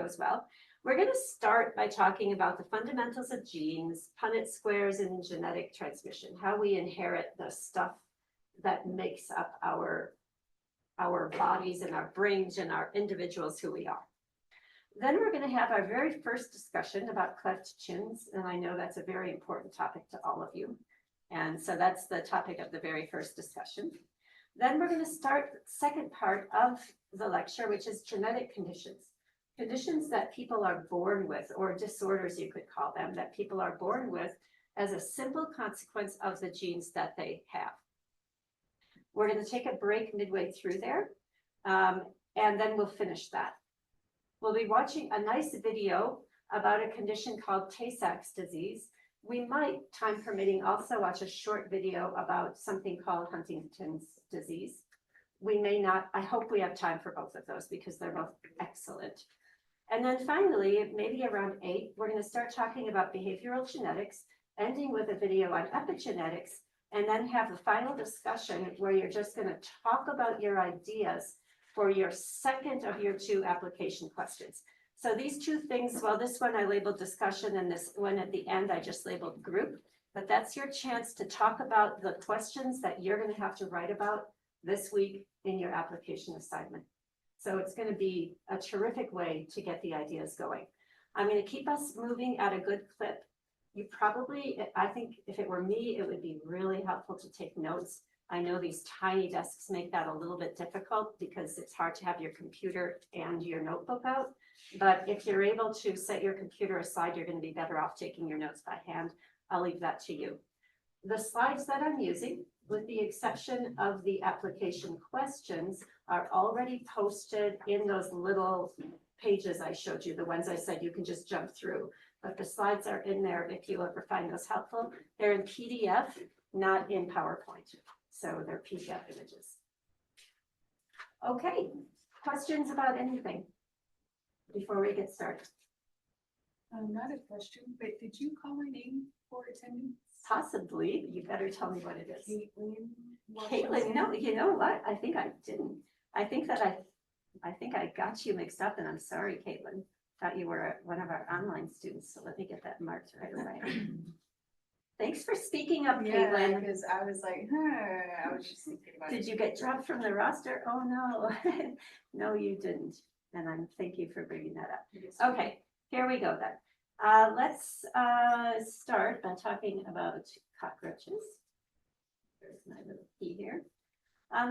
goes well. We're going to start by talking about the fundamentals of genes, Punnett squares, and genetic transmission, how we inherit the stuff that makes up our bodies and our brains and our individuals who we are. Then we're going to have our very first discussion about cleft chins, and I know that's a very important topic to all of you. And so that's the topic of the very first discussion. Then we're going to start the second part of the lecture, which is genetic conditions. Conditions that people are born with, or disorders you could call them, that people are born with as a simple consequence of the genes that they have. We're going to take a break midway through there, and then we'll finish that. We'll be watching a nice video about a condition called Tay-Sachs disease. We might, time permitting, also watch a short video about something called Huntington's disease. We may not, I hope we have time for both of those because they're both excellent. And then finally, maybe around 8, we're going to start talking about behavioral genetics, ending with a video on epigenetics, and then have the final discussion where you're just going to talk about your ideas for your second of your 2 application questions. So these 2 things, well, this one I labeled discussion and this one at the end I just labeled group, but that's your chance to talk about the questions that you're going to have to write about this week in your application assignment. So it's going to be a terrific way to get the ideas going. I'm going to keep us moving at a good clip. You probably, I think if it were me, it would be really helpful to take notes. I know these tiny desks make that a little bit difficult because it's hard to have your computer and your notebook out. But if you're able to set your computer aside, you're going to be better off taking your notes by hand. I'll leave that to you. The slides that I'm using, with the exception of the application questions, are already posted in those little pages I showed you, the ones I said you can just jump through. But the slides are in there if you ever find those helpful. They're in PDF, not in PowerPoint. So they're PDF images. Okay, questions about anything before we get started? Not a question, but did you call my name for attendance? Possibly. You better tell me what it is. Caitlin. Caitlin, no, you know what? I think I didn't. I think I got you mixed up, and I'm sorry, Caitlin. Thought you were one of our online students, so let me get that marked right away. Thanks for speaking up, Caitlin. Because I was like, I was just thinking about it. Did you get dropped from the roster? Oh, no. No, you didn't. And thank you for bringing that up. Okay, here we go then. Let's start by talking about cockroaches. There's my little key here.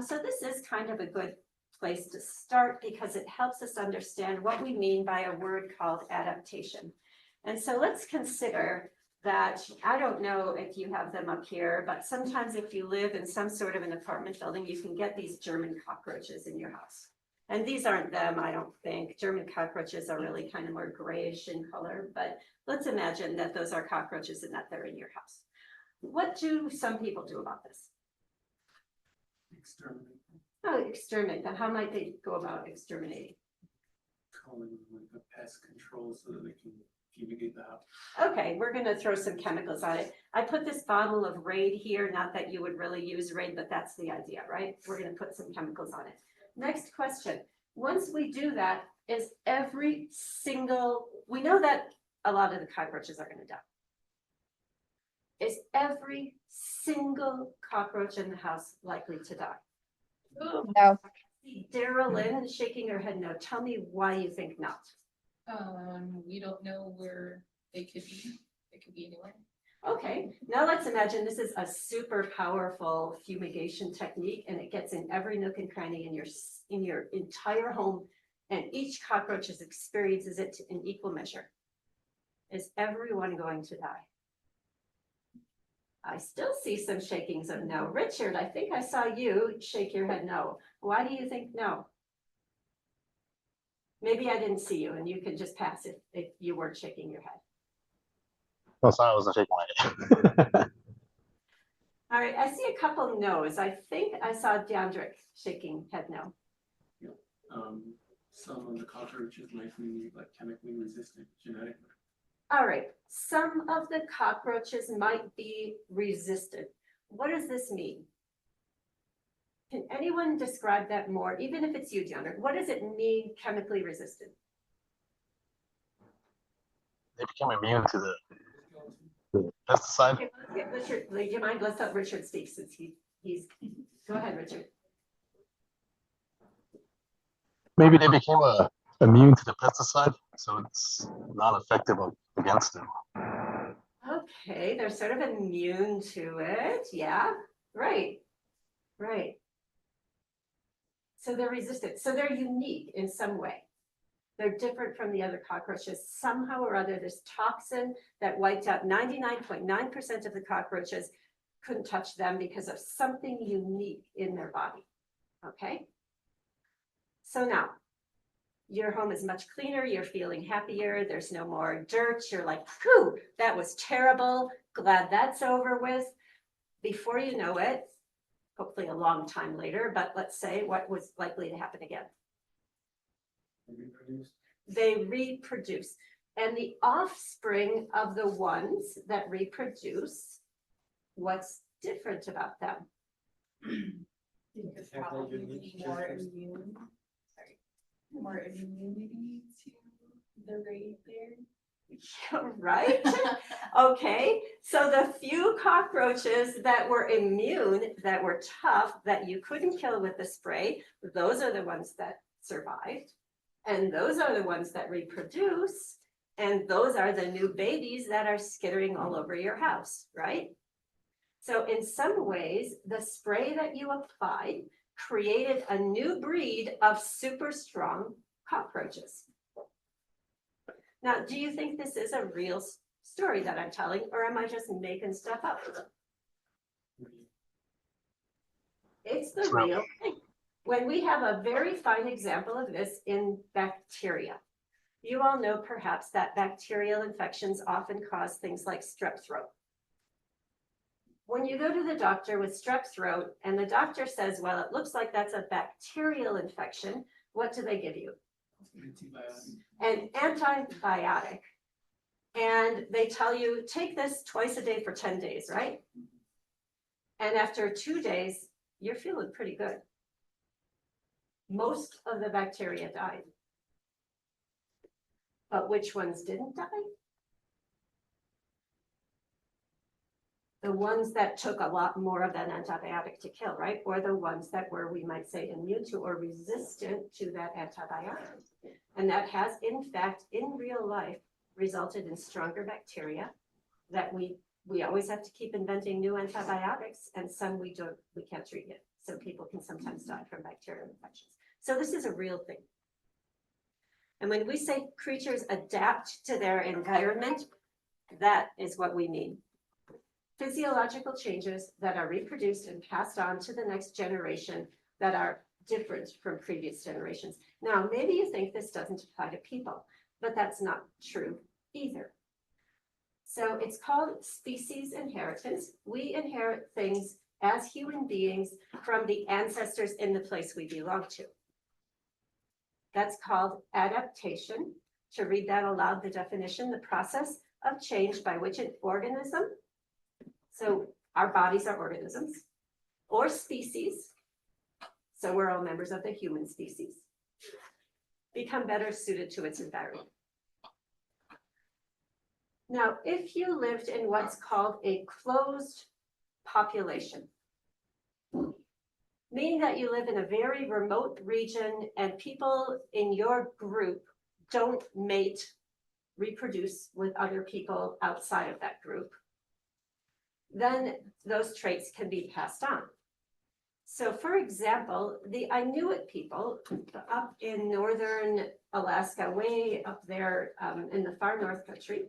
So this is kind of a good place to start because it helps us understand what we mean by a word called adaptation. And so let's consider that, I don't know if you have them up here, but sometimes if you live in some sort of an apartment building, you can get these German cockroaches in your house. And these aren't them, I don't think. German cockroaches are really kind of more grayish in color, but let's imagine that those are cockroaches and that they're in your house. What do some people do about this? Exterminate. Oh, exterminate. How might they go about exterminating? Calling like a pest control so that they can fumigate the house. Okay, we're going to throw some chemicals on it. I put this bottle of Raid here, not that you would really use Raid, but that's the idea, right? We're going to put some chemicals on it. Next question. Once we do that, is every single, we know that a lot of the cockroaches are going to die. Is every single cockroach in the house likely to die? No. Daryl Lynn shaking her head no. Tell me why you think not. We don't know where they could be. They could be anywhere. Okay, now let's imagine this is a super powerful fumigation technique and it gets in every nook and cranny in your entire home, and each cockroach experiences it in equal measure. Is everyone going to die? I still see some shakings of no. Richard, I think I saw you shake your head no. Why do you think no? Maybe I didn't see you and you can just pass it if you weren't shaking your head. No, sorry, I wasn't shaking my head. All right, I see a couple no's. I think I saw Deandrick shaking head no. Yep. Some of the cockroaches might be like chemically resistant genetically. All right, some of the cockroaches might be resistant. What does this mean? Can anyone describe that more, even if it's you, Deandrick? What does it mean chemically resistant? they became immune to the pesticide. Okay, let's get Richard, do you mind, let's let Richard speak since he's, go ahead, Richard. Maybe they became immune to the pesticide, so it's not effective against them. Okay, they're sort of immune to it, yeah, right, right. So they're resistant, so they're unique in some way. They're different from the other cockroaches. Somehow or other, this toxin that wiped out 99.9% of the cockroaches couldn't touch them because of something unique in their body, okay? So now, your home is much cleaner, you're feeling happier, there's no more dirt, you're like, whew, that was terrible, glad that's over with. Before you know it, hopefully a long time later, but let's say what was likely to happen again. They reproduce. And the offspring of the ones that reproduce, what's different about them? Because probably more immune, sorry, more immunity to the raid there. Right? Okay, so the few cockroaches that were immune, that were tough, that you couldn't kill with the spray, those are the ones that survived. And those are the ones that reproduce. And those are the new babies that are skittering all over your house, right? So in some ways, the spray that you applied created a new breed of super strong cockroaches. Now, do you think this is a real story that I'm telling, or am I just making stuff up? It's the real thing. When we have a very fine example of this in bacteria. You all know perhaps that bacterial infections often cause things like strep throat. When you go to the doctor with strep throat and the doctor says, well, it looks like that's a bacterial infection, what do they give you? An antibiotic. And they tell you, take this twice a day for 10 days, right? And after 2 days, you're feeling pretty good. Most of the bacteria died. But which ones didn't die? The ones that took a lot more of an antibiotic to kill, right? Or the ones that were, we might say, immune to or resistant to that antibiotic. And that has, in fact, in real life, resulted in stronger bacteria that we always have to keep inventing new antibiotics, and some we can't treat yet. So people can sometimes die from bacterial infections. So this is a real thing. And when we say creatures adapt to their environment, that is what we mean. Physiological changes that are reproduced and passed on to the next generation that are different from previous generations. Now, maybe you think this doesn't apply to people, but that's not true either. So it's called species inheritance. We inherit things as human beings from the ancestors in the place we belong to. That's called adaptation. To read that aloud, the definition, the process of change by which an organism, so our bodies are organisms, or species, so we're all members of the human species, become better suited to its environment. Now, if you lived in what's called a closed population, meaning that you live in a very remote region and people in your group don't mate, reproduce with other people outside of that group, then those traits can be passed on. So for example, the Inuit people up in northern Alaska, way up there in the far north country,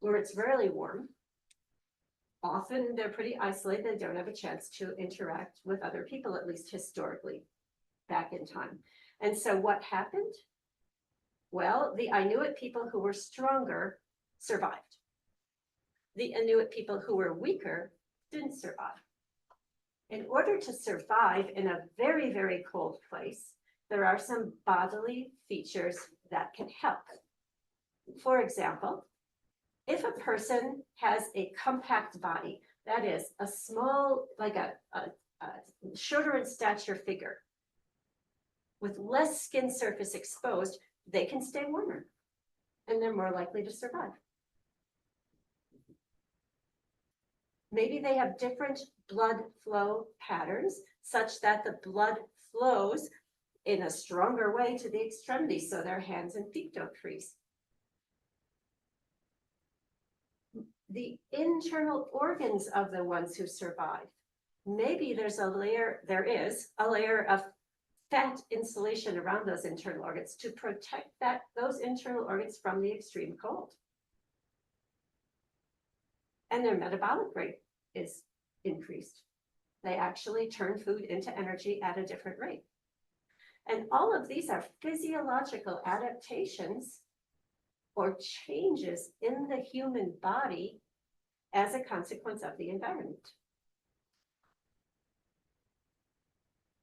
where it's really warm, often they're pretty isolated and don't have a chance to interact with other people, at least historically, back in time. And so what happened? Well, the Inuit people who were stronger survived. The Inuit people who were weaker didn't survive. In order to survive in a very, very cold place, there are some bodily features that can help. For example, if a person has a compact body, that is a small, like a shorter in stature figure with less skin surface exposed, they can stay warmer. and they're more likely to survive. Maybe they have different blood flow patterns such that the blood flows in a stronger way to the extremities, so their hands and feet don't freeze. The internal organs of the ones who survive, maybe there is a layer of fat insulation around those internal organs to protect those internal organs from the extreme cold. And their metabolic rate is increased. They actually turn food into energy at a different rate. And all of these are physiological adaptations or changes in the human body as a consequence of the environment.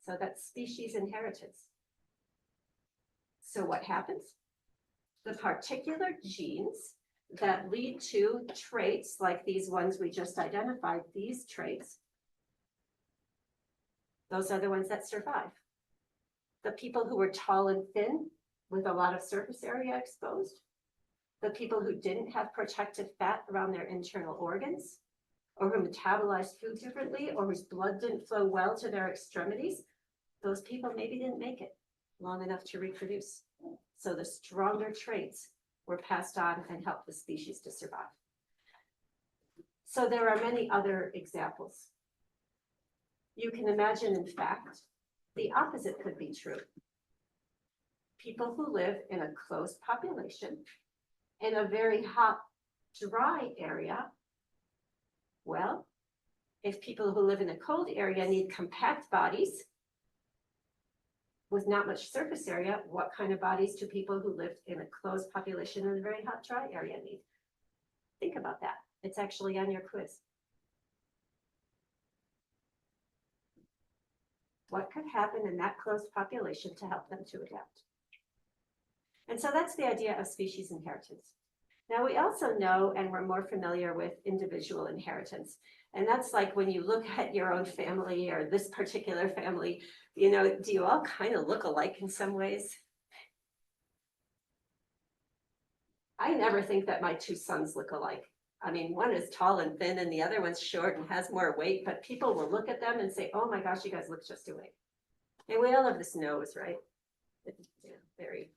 So that's species inheritance. So what happens? The particular genes that lead to traits like these ones we just identified, these traits, those are the ones that survive. The people who were tall and thin with a lot of surface area exposed, the people who didn't have protective fat around their internal organs, or who metabolized food differently, or whose blood didn't flow well to their extremities, those people maybe didn't make it long enough to reproduce. So the stronger traits were passed on and helped the species to survive. So there are many other examples. You can imagine, in fact, the opposite could be true. People who live in a closed population in a very hot, dry area, well, if people who live in a cold area need compact bodies with not much surface area, what kind of bodies do people who lived in a closed population in a very hot, dry area need? Think about that. It's actually on your quiz. What could happen in that closed population to help them to adapt? And so that's the idea of species inheritance. Now we also know, and we're more familiar with individual inheritance. And that's like when you look at your own family or this particular family, you know, do you all kind of look alike in some ways? I never think that my two sons look alike. I mean, one is tall and thin and the other one's short and has more weight, but people will look at them and say, oh my gosh, you guys look just alike. And we all have this nose, right? Yeah, very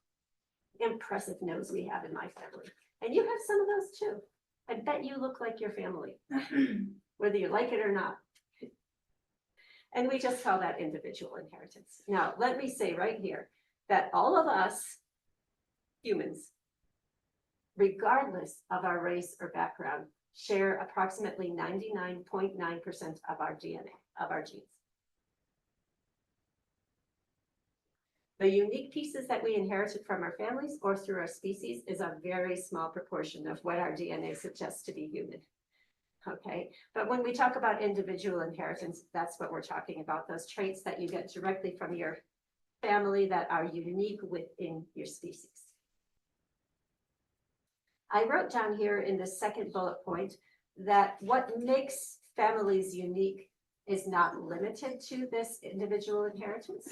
impressive nose we have in my family. And you have some of those too. I bet you look like your family, whether you like it or not. And we just call that individual inheritance. Now, let me say right here that all of us humans, regardless of our race or background, share approximately 99.9% of our DNA, of our genes. The unique pieces that we inherited from our families or through our species is a very small proportion of what our DNA suggests to be human. Okay, but when we talk about individual inheritance, that's what we're talking about, those traits that you get directly from your family that are unique within your species. I wrote down here in the second bullet point that what makes families unique is not limited to this individual inheritance.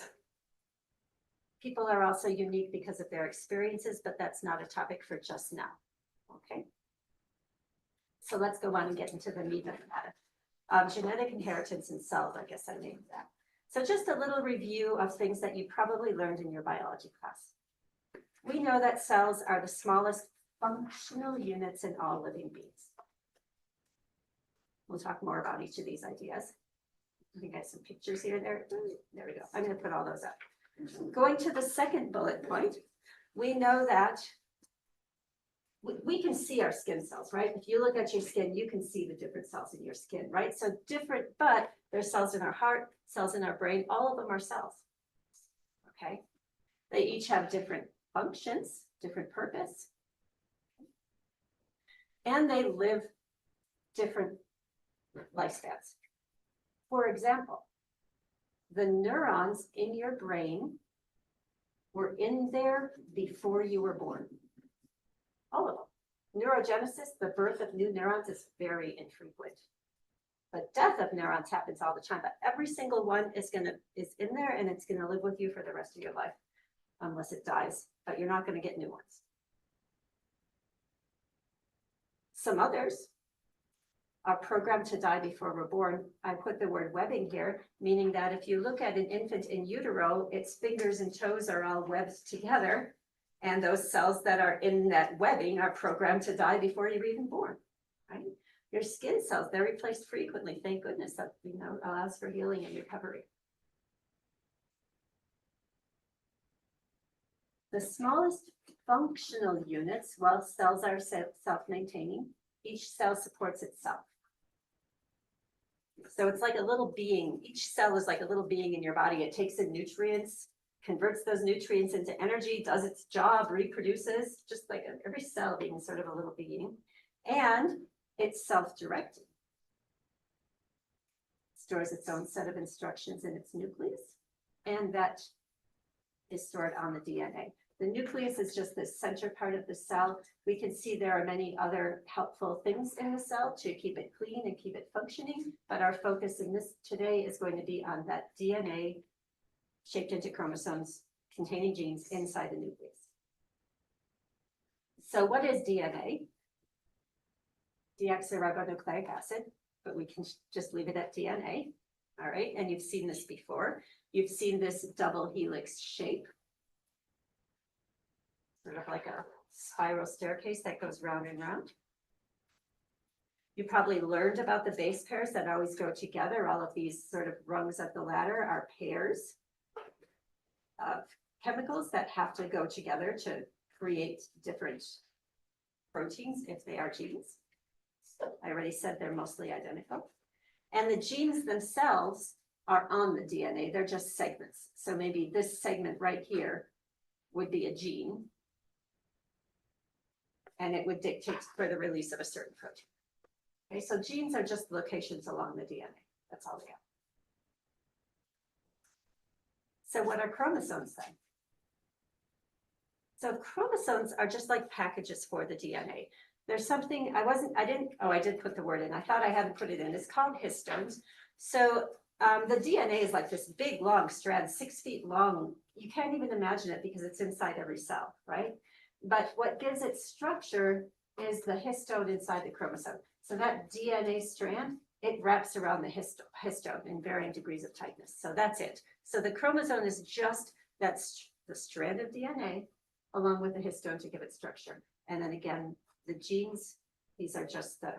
People are also unique because of their experiences, but that's not a topic for just now, okay? So let's go on and get into the meat of the matter. Genetic inheritance in cells, I guess I named that. So just a little review of things that you probably learned in your biology class. We know that cells are the smallest functional units in all living beings. We'll talk more about each of these ideas. I think I have some pictures here. There we go. I'm going to put all those up. Going to the second bullet point, we know that we can see our skin cells, right? If you look at your skin, you can see the different cells in your skin, right? So different, but there's cells in our heart, cells in our brain, all of them are cells, okay? They each have different functions, different purpose, and they live different lifespans. For example, the neurons in your brain were in there before you were born. All of them. Neurogenesis, the birth of new neurons, is very infrequent. But death of neurons happens all the time, but every single one is in there and it's gonna live with you for the rest of your life, unless it dies, but you're not gonna get new ones. Some others are programmed to die before we're born. I put the word webbing here, meaning that if you look at an infant in utero, its fingers and toes are all webbed together. And those cells that are in that webbing are programmed to die before you're even born, right? Your skin cells, they're replaced frequently. Thank goodness that, allows for healing and recovery. The smallest functional units, while cells are self-maintaining, each cell supports itself. So it's like a little being. Each cell is like a little being in your body. It takes in nutrients, converts those nutrients into energy, does its job, reproduces, just like every cell being sort of a little being. And it's self-directed. Stores its own set of instructions in its nucleus, and that is stored on the DNA. The nucleus is just the center part of the cell. We can see there are many other helpful things in the cell to keep it clean and keep it functioning, but our focus in this today is going to be on that DNA shaped into chromosomes containing genes inside the nucleus. So what is DNA? Deoxyribonucleic acid, but we can just leave it at DNA, all right? And you've seen this before. You've seen this double helix shape, sort of like a spiral staircase that goes round and round. You probably learned about the base pairs that always go together. All of these sort of rungs of the ladder are pairs of chemicals that have to go together to create different proteins if they are genes. I already said they're mostly identical. And the genes themselves are on the DNA. They're just segments. So maybe this segment right here would be a gene, and it would dictate for the release of a certain protein. Okay, so genes are just locations along the DNA. That's all they are. So what are chromosomes then? So chromosomes are just like packages for the DNA. There's something, I did put the word in. I thought I hadn't put it in. It's called histones. So the DNA is like this big, long strand, 6 feet long. You can't even imagine it because it's inside every cell, right? But what gives it structure is the histone inside the chromosome. So that DNA strand, it wraps around the histone in varying degrees of tightness. So that's it. So the chromosome is just that's the strand of DNA along with the histone to give it structure. And then again, the genes, these are just the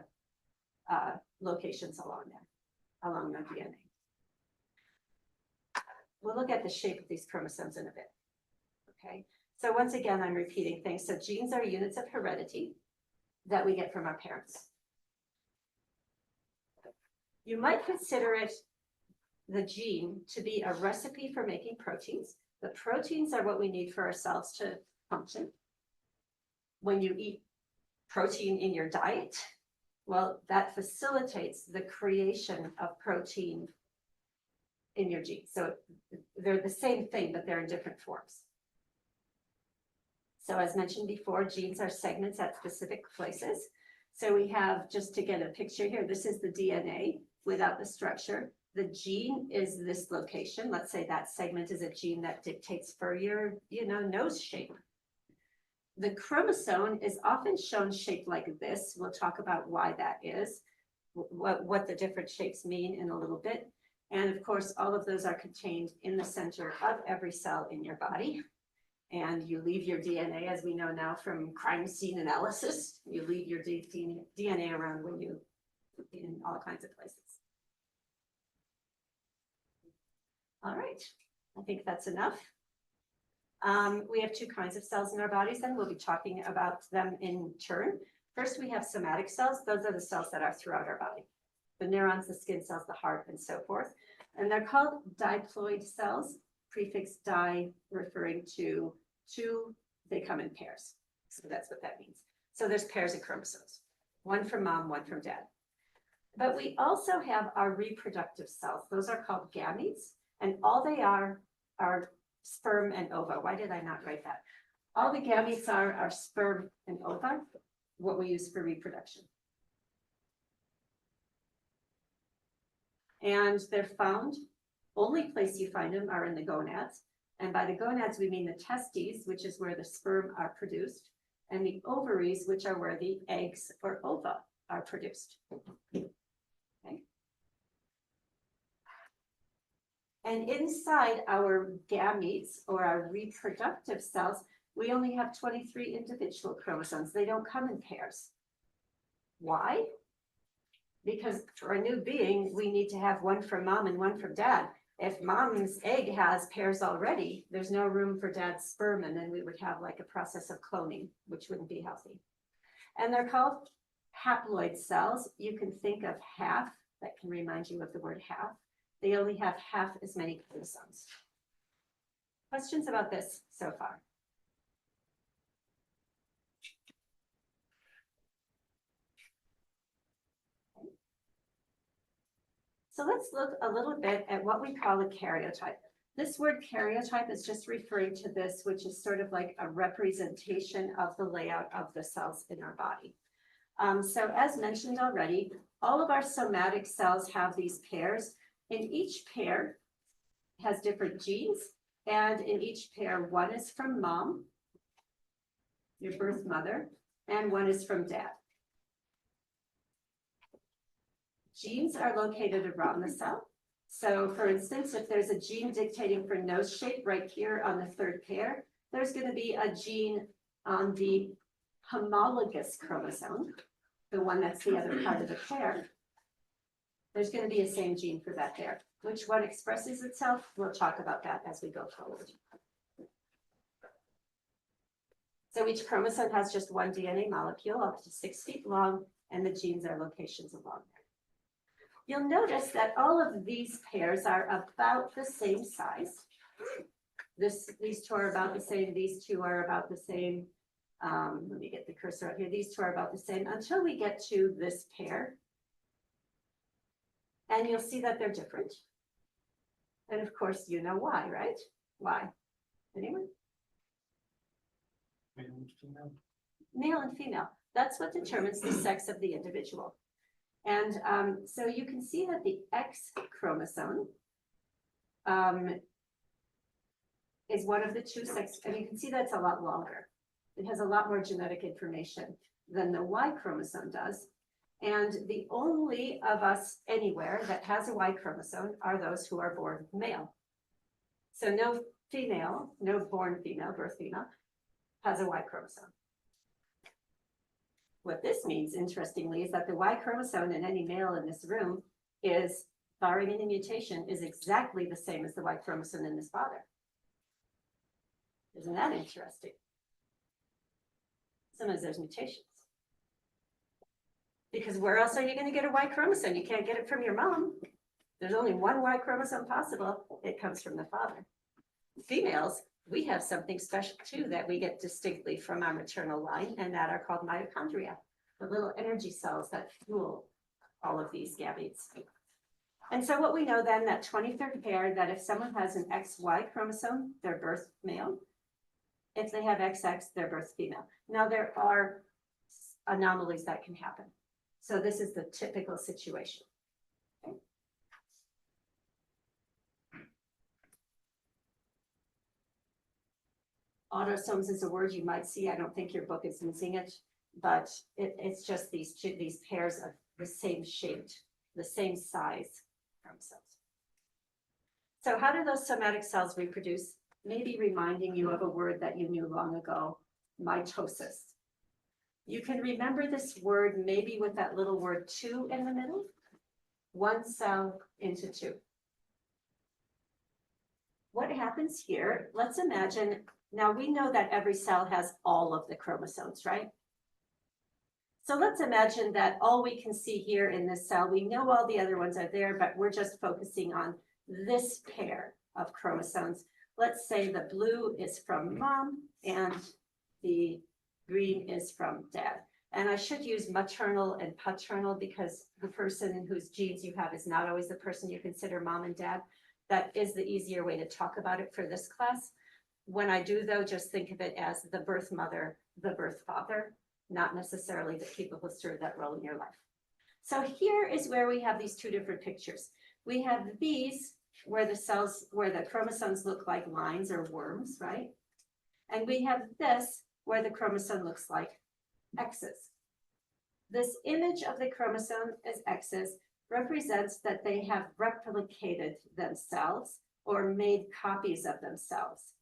locations along the DNA. We'll look at the shape of these chromosomes in a bit, okay? So once again, I'm repeating things. So genes are units of heredity that we get from our parents. You might consider it, the gene, to be a recipe for making proteins. The proteins are what we need for our cells to function. When you eat protein in your diet, well, that facilitates the creation of protein in your genes. So they're the same thing, but they're in different forms. So as mentioned before, genes are segments at specific places. So we have, just to get a picture here, this is the DNA without the structure. The gene is this location. Let's say that segment is a gene that dictates for your, nose shape. The chromosome is often shown shaped like this. We'll talk about why that is, what the different shapes mean in a little bit. And of course, all of those are contained in the center of every cell in your body. And you leave your DNA, as we know now from crime scene analysis, you leave your DNA around when you, in all kinds of places. All right, I think that's enough. We have two kinds of cells in our bodies, then we'll be talking about them in turn. First, we have somatic cells. Those are the cells that are throughout our body. The neurons, the skin cells, the heart, and so forth. And they're called diploid cells, prefix di referring to two, they come in pairs. So that's what that means. So there's pairs of chromosomes, one from mom, one from dad. But we also have our reproductive cells. Those are called gametes, and all they are sperm and ova. Why did I not write that? All the gametes are sperm and ova, what we use for reproduction. And they're found, only place you find them are in the gonads. And by the gonads, we mean the testes, which is where the sperm are produced. and the ovaries, which are where the eggs or ova are produced. Okay. And inside our gametes or our reproductive cells, we only have 23 individual chromosomes. They don't come in pairs. Why? Because for a new being, we need to have one from mom and one from dad. If mom's egg has pairs already, there's no room for dad's sperm, and then we would have like a process of cloning, which wouldn't be healthy. And they're called haploid cells. You can think of half, that can remind you of the word half. They only have half as many chromosomes. Questions about this so far? So let's look a little bit at what we call a karyotype. This word karyotype is just referring to this, which is sort of like a representation of the layout of the cells in our body. So as mentioned already, all of our somatic cells have these pairs, and each pair has different genes, and in each pair, one is from mom, your birth mother, and one is from dad. Genes are located around the cell. So for instance, if there's a gene dictating for nose shape right here on the third pair, there's going to be a gene on the homologous chromosome, the one that's the other part of the pair. There's going to be a same gene for that pair. Which one expresses itself? We'll talk about that as we go forward. So each chromosome has just one DNA molecule up to 6 feet long, and the genes are locations along there. You'll notice that all of these pairs are about the same size. These two are about the same, these two are about the same. Let me get the cursor up here. These two are about the same until we get to this pair. And you'll see that they're different. And of course, you know why, right? Why? Anyone? Male and female. That's what determines the sex of the individual. And so you can see that the X chromosome is one of the two sex, and you can see that's a lot longer. It has a lot more genetic information than the Y chromosome does. And the only of us anywhere that has a Y chromosome are those who are born male. So no female, no born female, birth female, has a Y chromosome. What this means, interestingly, is that the Y chromosome in any male in this room is, barring any mutation, is exactly the same as the Y chromosome in this father. Isn't that interesting? Sometimes there's mutations. Because where else are you going to get a Y chromosome? You can't get it from your mom. There's only one Y chromosome possible. It comes from the father. Females, we have something special too that we get distinctly from our maternal line, and that are called mitochondria, the little energy cells that fuel all of these gametes. And so what we know then, that 23rd pair, that if someone has an XY chromosome, they're birth male. If they have XX, they're birth female. Now there are anomalies that can happen. So this is the typical situation. Okay. Autosomes is a word you might see. I don't think your book is using it, but it's just these pairs of the same shaped, the same size chromosomes. So how do those somatic cells reproduce? Maybe reminding you of a word that you knew long ago, mitosis. You can remember this word maybe with that little word two in the middle. One cell into two. What happens here? Let's imagine, now we know that every cell has all of the chromosomes, right? So let's imagine that all we can see here in this cell, we know all the other ones are there, but we're just focusing on this pair of chromosomes. Let's say the blue is from mom and the green is from dad. And I should use maternal and paternal because the person whose genes you have is not always the person you consider mom and dad. That is the easier way to talk about it for this class. When I do though, just think of it as the birth mother, the birth father, not necessarily the people who serve that role in your life. So here is where we have these two different pictures. We have these where the cells, where the chromosomes look like lines or worms, right? And we have this where the chromosome looks like X's. This image of the chromosome as X's represents that they have replicated themselves or made copies of themselves.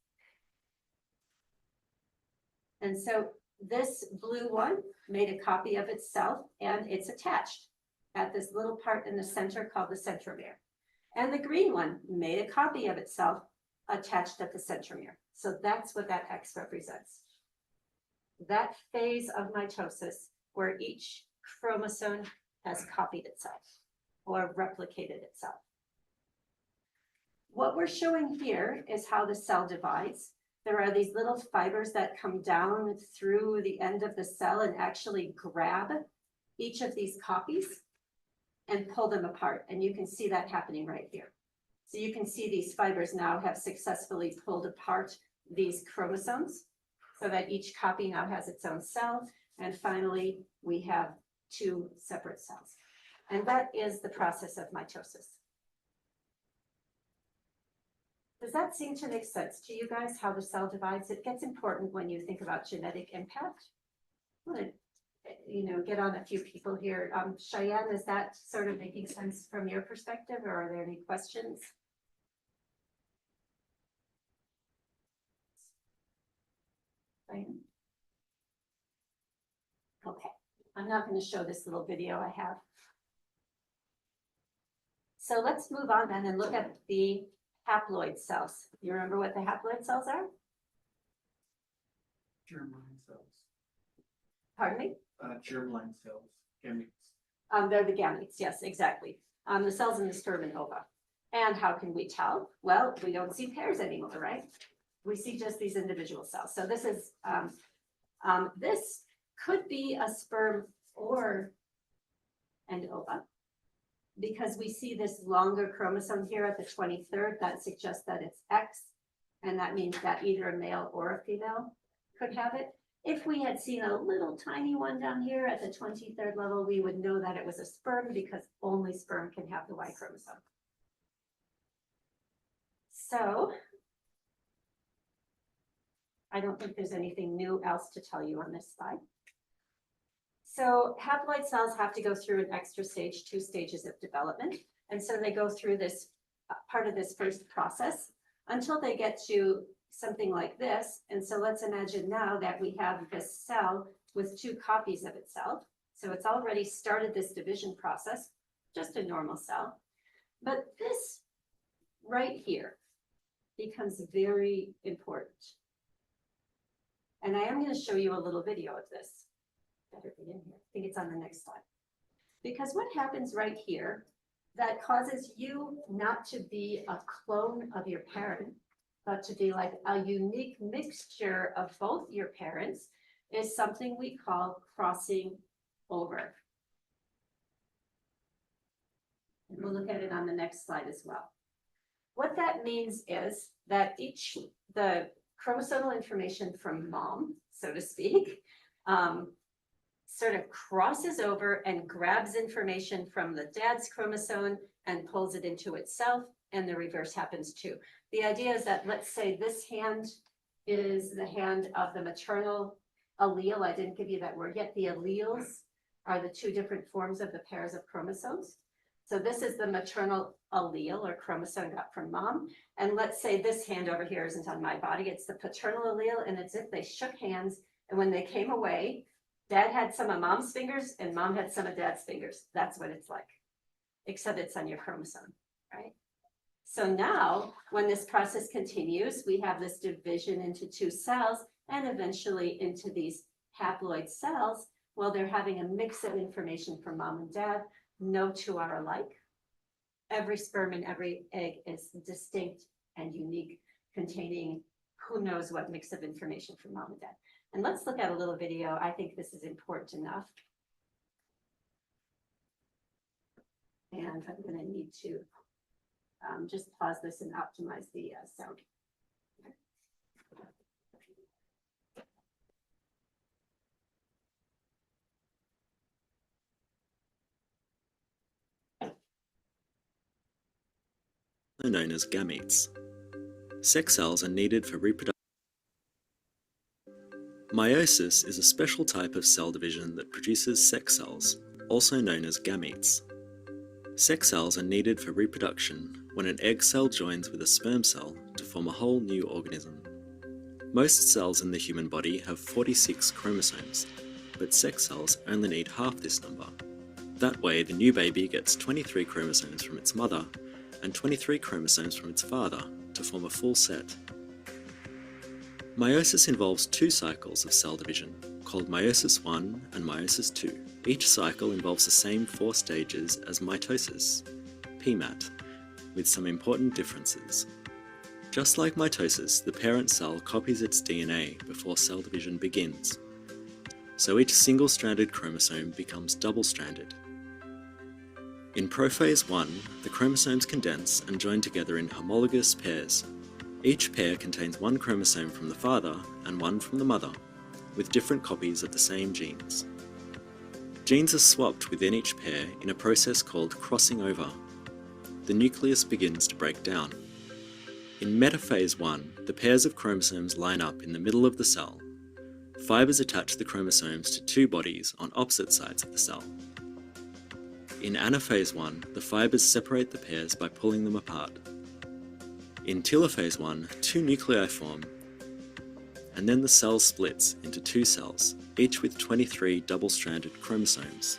And so this blue one made a copy of itself, and it's attached at this little part in the center called the centromere. And the green one made a copy of itself attached at the centromere. So that's what that X represents. That phase of mitosis where each chromosome has copied itself or replicated itself. What we're showing here is how the cell divides. There are these little fibers that come down through the end of the cell and actually grab each of these copies and pull them apart. And you can see that happening right here. So you can see these fibers now have successfully pulled apart these chromosomes so that each copy now has its own cell. And finally, we have two separate cells. And that is the process of mitosis. Does that seem to make sense to you guys, how the cell divides? It gets important when you think about genetic impact. I'm gonna, get on a few people here. Cheyenne, is that sort of making sense from your perspective, or are there any questions? Cheyenne? Okay, I'm not going to show this little video I have. So let's move on then and look at the haploid cells. You remember what the haploid cells are? Germline cells. Pardon me? Germline cells, gametes. They're the gametes, yes, exactly. The cells in the sperm and ova. And how can we tell? Well, we don't see pairs anymore, right? We see just these individual cells. So this is, this could be a sperm or an ova, because we see this longer chromosome here at the 23rd. That suggests that it's X, and that means that either a male or a female could have it. If we had seen a little tiny one down here at the 23rd level, we would know that it was a sperm, because only sperm can have the Y chromosome. So I don't think there's anything new else to tell you on this slide. So haploid cells have to go through an extra stage, 2 stages of development. And so they go through this part of this first process until they get to something like this. And so let's imagine now that we have this cell with 2 copies of itself. So it's already started this division process, just a normal cell. But this right here becomes very important. And I am going to show you a little video of this. Better be in here. I think it's on the next slide. Because what happens right here that causes you not to be a clone of your parent, but to be like a unique mixture of both your parents, is something we call crossing over. And we'll look at it on the next slide as well. What that means is that the chromosomal information from mom, so to speak, sort of crosses over and grabs information from the dad's chromosome and pulls it into itself, and the reverse happens too. The idea is that, let's say this hand is the hand of the maternal allele. I didn't give you that word yet. The alleles are the 2 different forms of the pairs of chromosomes. So this is the maternal allele or chromosome got from mom. And let's say this hand over here isn't on my body. It's the paternal allele, and it's if they shook hands, and when they came away, dad had some of mom's fingers and mom had some of dad's fingers. That's what it's like, except it's on your chromosome, right? So now when this process continues, we have this division into 2 cells and eventually into these haploid cells. Well, they're having a mix of information from mom and dad. No 2 are alike. Every sperm and every egg is distinct and unique, containing who knows what mix of information from mom and dad. And let's look at a little video. I think this is important enough. And I'm going to need to just pause this and optimize the sound. Are known as gametes. Sex cells are needed for reproduction. Meiosis is a special type of cell division that produces sex cells, also known as gametes. Sex cells are needed for reproduction when an egg cell joins with a sperm cell to form a whole new organism. Most cells in the human body have 46 chromosomes, but sex cells only need half this number. That way, the new baby gets 23 chromosomes from its mother and 23 chromosomes from its father to form a full set. Meiosis involves two cycles of cell division, called meiosis I and meiosis II. Each cycle involves the same 4 stages as mitosis, PMAT, with some important differences. Just like mitosis, the parent cell copies its DNA before cell division begins, so each single-stranded chromosome becomes double-stranded. In prophase I, the chromosomes condense and join together in homologous pairs. Each pair contains one chromosome from the father and one from the mother, with different copies of the same genes. Genes are swapped within each pair in a process called crossing over. The nucleus begins to break down. In metaphase I, the pairs of chromosomes line up in the middle of the cell. Fibers attach the chromosomes to 2 bodies on opposite sides of the cell. In anaphase I, the fibers separate the pairs by pulling them apart. In telophase I, 2 nuclei form, and then the cell splits into 2 cells, each with 23 double-stranded chromosomes.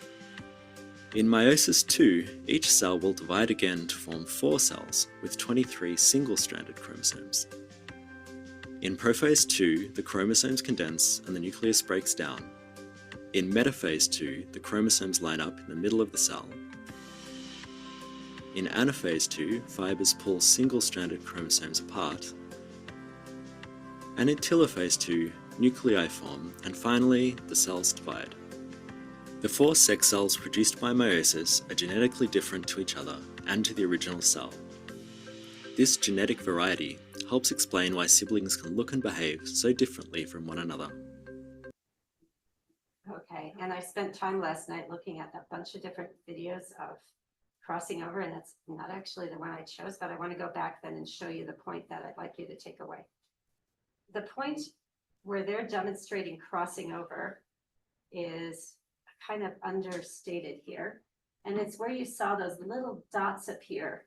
In meiosis II, each cell will divide again to form 4 cells with 23 single-stranded chromosomes. In prophase II, the chromosomes condense and the nucleus breaks down. In metaphase II, the chromosomes line up in the middle of the cell. In anaphase II, fibers pull single-stranded chromosomes apart. And in telophase II, nuclei form, and finally, the cells divide. The 4 sex cells produced by meiosis are genetically different to each other and to the original cell. This genetic variety helps explain why siblings can look and behave so differently from one another. Okay, and I spent time last night looking at a bunch of different videos of crossing over, and that's not actually the one I chose, but I want to go back then and show you the point that I'd like you to take away. The point where they're demonstrating crossing over is kind of understated here. And it's where you saw those little dots appear.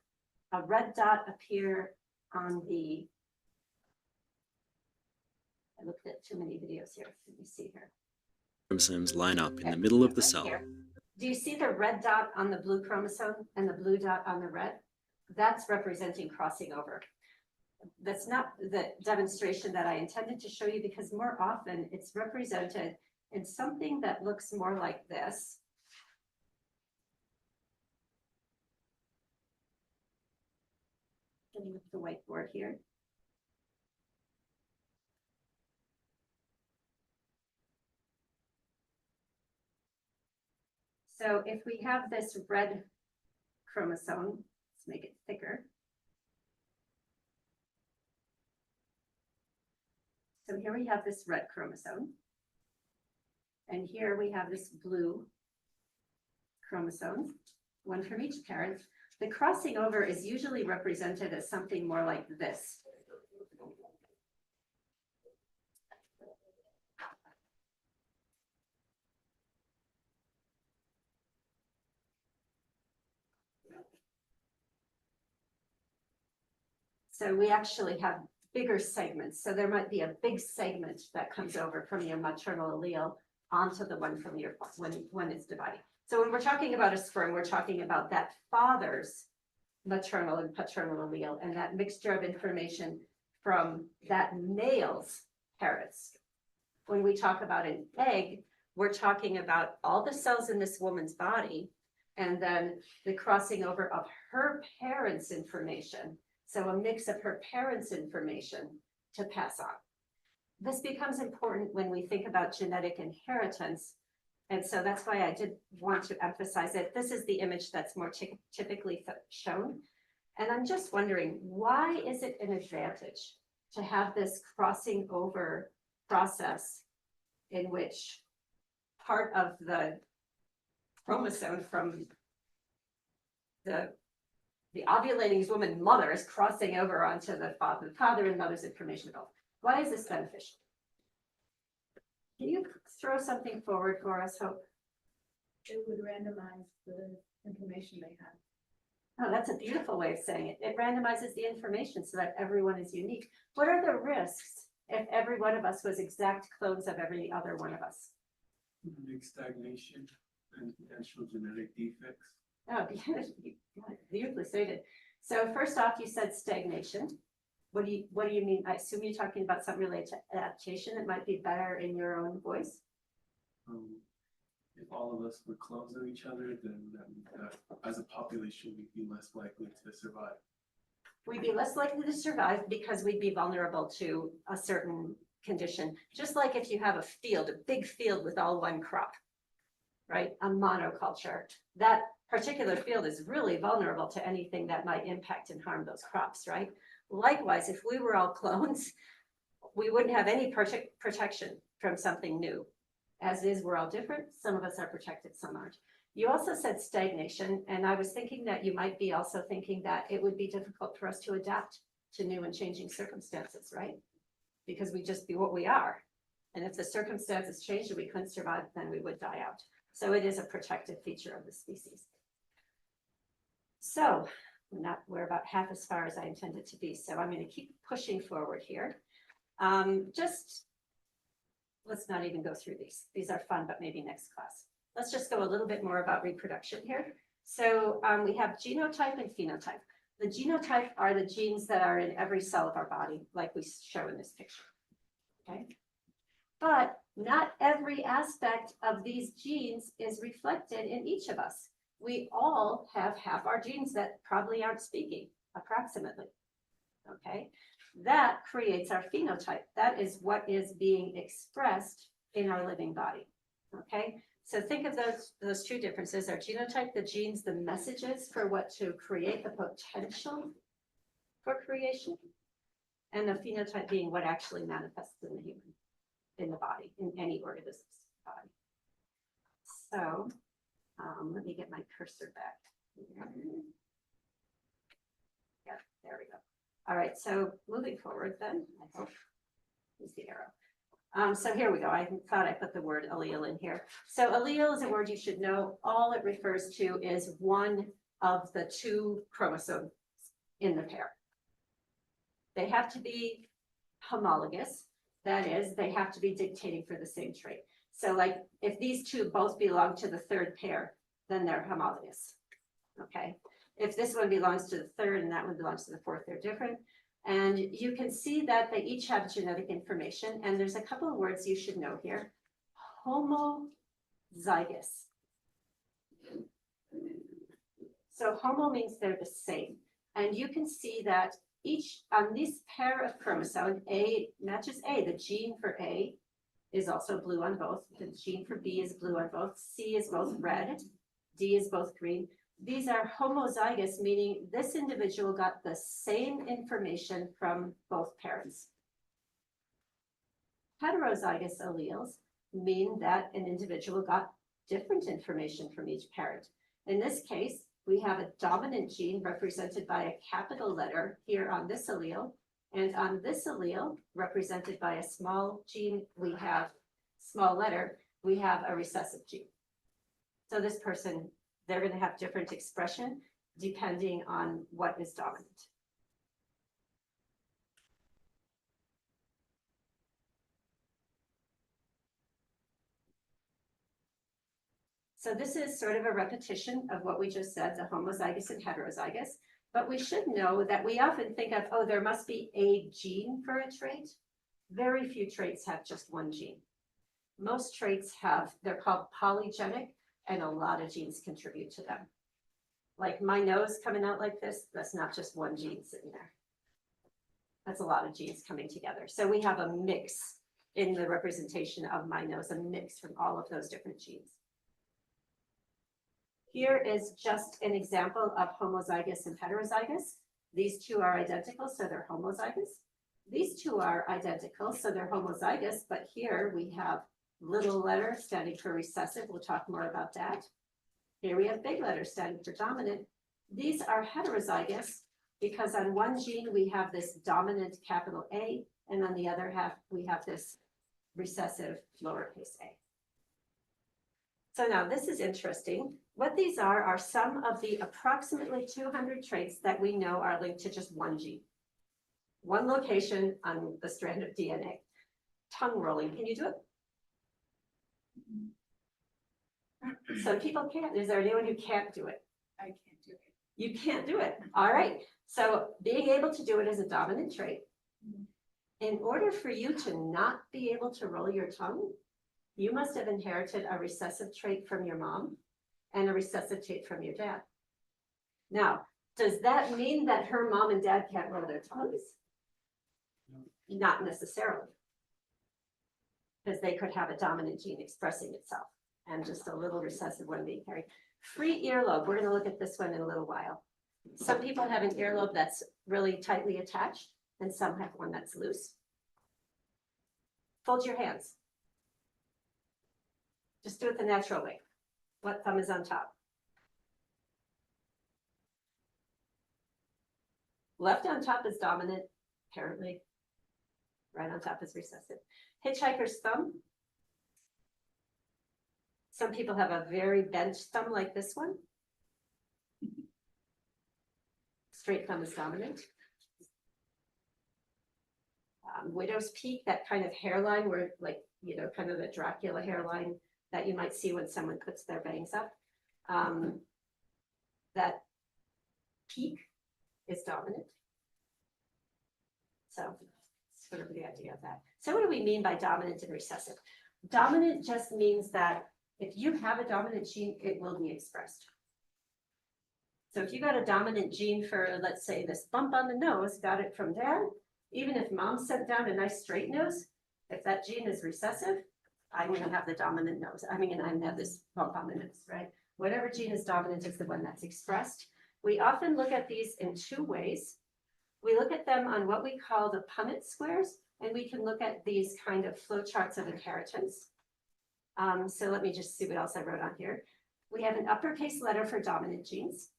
A red dot appear on the, I looked at too many videos here. Let me see here. Chromosomes line up in the middle of the Right cell. here. Do you see the red dot on the blue chromosome and the blue dot on the red? That's representing crossing over. That's not the demonstration that I intended to show you, because more often it's represented in something that looks more like this. Getting up the whiteboard here. So if we have this red chromosome, let's make it thicker. So here we have this red chromosome. And here we have this blue chromosome, one from each parent. The crossing over is usually represented as something more like this. So we actually have bigger segments. So there might be a big segment that comes over from your maternal allele onto the one from your, when it's dividing. So when we're talking about a sperm, we're talking about that father's maternal and paternal allele and that mixture of information from that male's parents. When we talk about an egg, we're talking about all the cells in this woman's body and then the crossing over of her parents' information. So a mix of her parents' information to pass on. This becomes important when we think about genetic inheritance. And so that's why I did want to emphasize it. This is the image that's more typically shown. And I'm just wondering, why is it an advantage to have this crossing over process in which part of the chromosome from the ovulating woman mother is crossing over onto the father and mother's information. Why is this beneficial? Can you throw something forward for us, Hope? It would randomize the information they have. Oh, that's a beautiful way of saying it. It randomizes the information so that everyone is unique. What are the risks if every one of us was exact clones of every other one of us? Big stagnation and potential genetic defects. Oh, beautifully stated. So first off, you said stagnation. What do you mean? I assume you're talking about something related to adaptation that might be better in your own voice. If all of us were clones of each other, then as a population, we'd be less likely to survive. We'd be less likely to survive because we'd be vulnerable to a certain condition. Just like if you have a field, a big field with all one crop, right? A monoculture. That particular field is really vulnerable to anything that might impact and harm those crops, right? Likewise, if we were all clones, we wouldn't have any protection from something new. As is, we're all different. Some of us are protected, some aren't. You also said stagnation, and I was thinking that you might be also thinking that it would be difficult for us to adapt to new and changing circumstances, right? Because we just be what we are. And if the circumstances changed and we couldn't survive, then we would die out. So it is a protected feature of the species. So we're about half as far as I intended to be. So I'm going to keep pushing forward here. Let's not even go through these. These are fun, but maybe next class. Let's just go a little bit more about reproduction here. So we have genotype and phenotype. The genotype are the genes that are in every cell of our body, like we show in this picture, okay? But not every aspect of these genes is reflected in each of us. We all have half our genes that probably aren't speaking, approximately, okay? That creates our phenotype. That is what is being expressed in our living body, okay? So think of those two differences. Our genotype, the genes, the messages for what to create, the potential for creation, and the phenotype being what actually manifests in the human, in the body, in any organism's body. So let me get my cursor back here. Yeah, there we go. All right, so moving forward then, I hope, here's the arrow. So here we go. I thought I put the word allele in here. So allele is a word you should know. All it refers to is one of the two chromosomes in the pair. They have to be homologous. That is, they have to be dictating for the same trait. So like if these two both belong to the third pair, then they're homologous, okay? If this one belongs to the third and that one belongs to the fourth, they're different. And you can see that they each have genetic information, and there's a couple of words you should know here. Homozygous. So homo means they're the same. And you can see that each on this pair of chromosomes, A matches A. The gene for A is also blue on both. The gene for B is blue on both. C is both red. D is both green. These are homozygous, meaning this individual got the same information from both parents. Heterozygous alleles mean that an individual got different information from each parent. In this case, we have a dominant gene represented by a capital letter here on this allele, and on this allele, represented by a small gene, we have small letter, we have a recessive gene. So this person, they're going to have different expression depending on what is dominant. So this is sort of a repetition of what we just said, the homozygous and heterozygous, but we should know that we often think of, oh, there must be a gene for a trait. Very few traits have just one gene. Most traits have, they're called polygenic, and a lot of genes contribute to them. Like my nose coming out like this, that's not just one gene sitting there. That's a lot of genes coming together. So we have a mix in the representation of my nose, a mix from all of those different genes. Here is just an example of homozygous and heterozygous. These two are identical, so they're homozygous. These two are identical, so they're homozygous, but here we have little letter standing for recessive. We'll talk more about that. Here we have big letter standing for dominant. These are heterozygous because on one gene we have this dominant capital A, and on the other half we have this recessive lowercase a. So now this is interesting. What these are some of the approximately 200 traits that we know are linked to just one gene. One location on the strand of DNA. Tongue rolling, can you do it? Some people can't. Is there anyone who can't do it? I can't do it. You can't do it. All right. So being able to do it is a dominant trait. In order for you to not be able to roll your tongue, you must have inherited a recessive trait from your mom and a recessive trait from your dad. Now, does that mean that her mom and dad can't roll their tongues? Not necessarily. Because they could have a dominant gene expressing itself and just a little recessive one being carried. Free earlobe, we're going to look at this one in a little while. Some people have an earlobe that's really tightly attached and some have one that's loose. Fold your hands. Just do it the natural way. What thumb is on top? Left on top is dominant, apparently. Right on top is recessive. Hitchhiker's thumb. Some people have a very bent thumb like this one. Straight thumb is dominant. Widow's peak, that kind of hairline where like, you know, kind of the Dracula hairline that you might see when someone puts their bangs up. That peak is dominant. So sort of the idea of that. So what do we mean by dominant and recessive? Dominant just means that if you have a dominant gene, it will be expressed. So if you got a dominant gene for, let's say, this bump on the nose, got it from dad, even if mom sent down a nice straight nose, if that gene is recessive, I'm going to have the dominant nose. I'm going to have this bump on the nose, right? Whatever gene is dominant is the one that's expressed. We often look at these in two ways. We look at them on what we call the Punnett squares, and we can look at these kind of flowcharts of inheritance. So let me just see what else I wrote on here. We have an uppercase letter for dominant genes.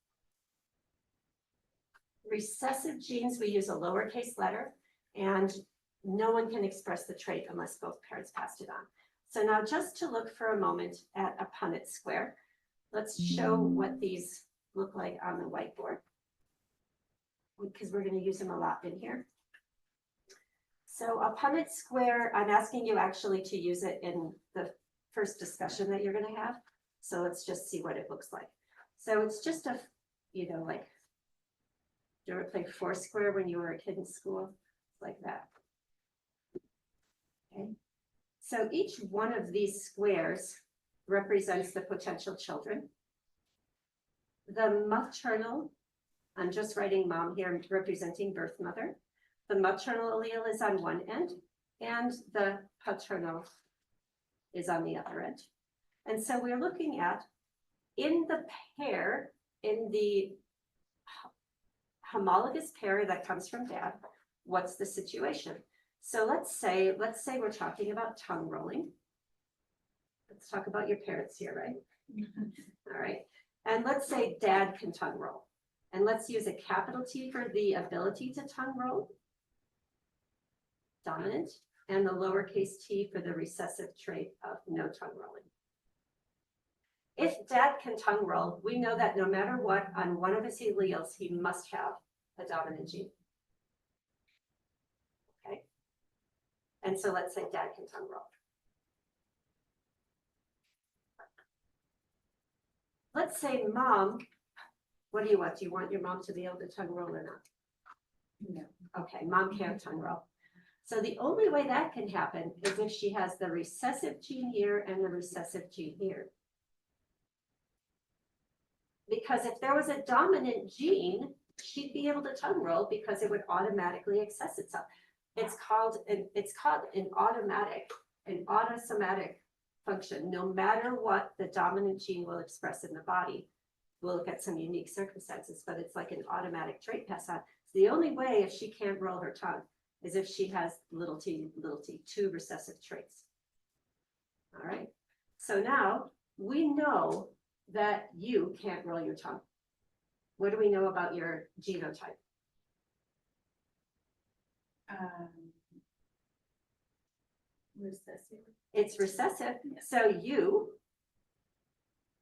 Recessive genes, we use a lowercase letter, and no one can express the trait unless both parents passed it on. So now just to look for a moment at a Punnett square, let's show what these look like on the whiteboard, because we're going to use them a lot in here. So a Punnett square, I'm asking you actually to use it in the first discussion that you're going to have. So let's just see what it looks like. So it's just a, you know, like, do you ever play Foursquare when you were a kid in school? Like that. Okay. So each one of these squares represents the potential children. The maternal, I'm just writing mom here, representing birth mother. The maternal allele is on one end, and the paternal is on the other end. And so we're looking at, in the pair, in the homologous pair that comes from dad, what's the situation? So let's say we're talking about tongue rolling. Let's talk about your parents here, right? All right. And let's say dad can tongue roll. And let's use a capital T for the ability to tongue roll, dominant, and the lowercase t for the recessive trait of no tongue rolling. If dad can tongue roll, we know that no matter what, on one of his alleles, he must have a dominant gene. Okay. And so let's say dad can tongue roll. Let's say mom, what do you want? Do you want your mom to be able to tongue roll or not? No. Okay, mom can't tongue roll. So the only way that can happen is if she has the recessive gene here and the recessive gene here. Because if there was a dominant gene, she'd be able to tongue roll because it would automatically access itself. It's called an autosomatic function. No matter what the dominant gene will express in the body, we'll look at some unique circumstances, but it's like an automatic trait pass on. So the only way if she can't roll her tongue is if she has little t, two recessive traits. All right. So now we know that you can't roll your tongue. What do we know about your genotype? Recessive. It's recessive, so you